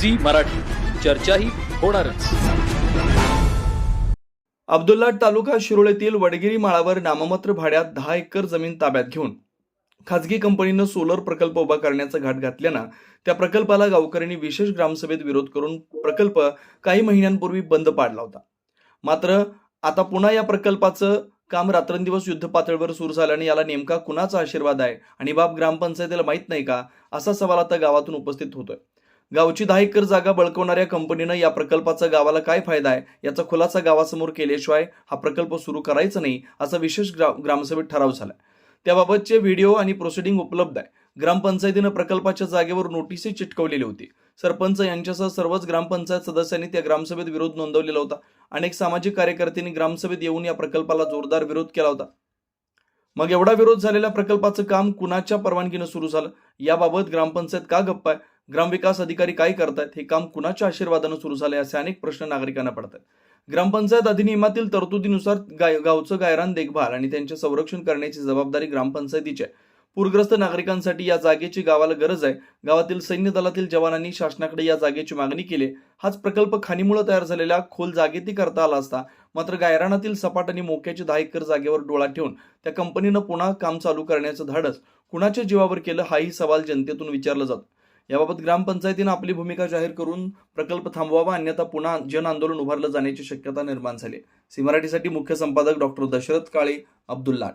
Zee Marathi, चर्चा ही होणारच. अब्दुल्लाट तालुका शिरोळेतील वडगिरी माळावर नाममात्र भाड्यात 10 एकर जमीन ताब्यात घेऊन खासगी कंपनीनं सोलर प्रकल्प उभा करण्याचा घाट घातल्यानं त्या प्रकल्पाला गावकऱ्यांनी विशेष ग्रामसभेत विरोध करून प्रकल्प काही महिन्यांपूर्वी बंद पाडला होता. मात्र आता पुन्हा या प्रकल्पाचं काम रात्रंदिवस युद्ध पातळीवर सुरू झाल्याने याला नेमका कुणाचा आशीर्वाद आहे आणि बाब ग्रामपंचायतीला माहित नाही का, असा सवाल आता गावातून उपस्थित होतोय. गावची 10 एकर जागा बळकवणाऱ्या कंपनीनं या प्रकल्पाचा गावाला काय फायदा आहे याचा खुलासा गावासमोर केल्याशिवाय हा प्रकल्प सुरू करायचा नाही, असा विशेष ग्रामसभेत ठराव झाला. त्याबाबतचे व्हिडिओ आणि प्रोसिडिंग उपलब्ध आहे. ग्रामपंचायतीनं प्रकल्पाच्या जागेवर नोटीसही चिटकवलेली होती. सरपंच यांच्यासह सर्वच ग्रामपंचायत सदस्यांनी त्या ग्रामसभेत विरोध नोंदवलेला होता. अनेक सामाजिक कार्यकर्त्यांनी ग्रामसभेत येऊन या प्रकल्पाला जोरदार विरोध केला होता. मग एवढा विरोध झालेल्या प्रकल्पाचं काम कुणाच्या परवानगीनं सुरू झालं, याबाबत ग्रामपंचायत का गप्प आहे, ग्रामविकास अधिकारी काय करतायत, हे काम कुणाच्या आशीर्वादानं सुरू झाले, असे अनेक प्रश्न नागरिकांना पडतात. ग्रामपंचायत अधिनियमातील तरतुदीनुसार गावचं गायरान देखभाल आणि त्यांचे संरक्षण करण्याची जबाबदारी ग्रामपंचायतीची आहे. पूरग्रस्त नागरिकांसाठी या जागेची गावाला गरज आहे. गावातील सैन्य दलातील जवानांनी शासनाकडे या जागेची मागणी केली. हाच प्रकल्प खाणीमुळे तयार झालेल्या खोल जागेतही करता आला असता. मात्र गायरानातील सपाट आणि मोक्याची 10 एकर जागेवर डोळा ठेवून त्या कंपनीनं पुन्हा काम चालू करण्याचं धाडस कुणाच्या जीवावर केलं, हाही सवाल जनतेतून विचारला जातो. याबाबत ग्रामपंचायतीनं आपली भूमिका जाहीर करून प्रकल्प थांबवावा, अन्यथा पुन्हा जन आंदोलन उभारलं जाण्याची शक्यता निर्माण झाली. सी मराठीसाठी मुख्य संपादक डॉक्टर दशरथ काळे, अब्दुल्लाट.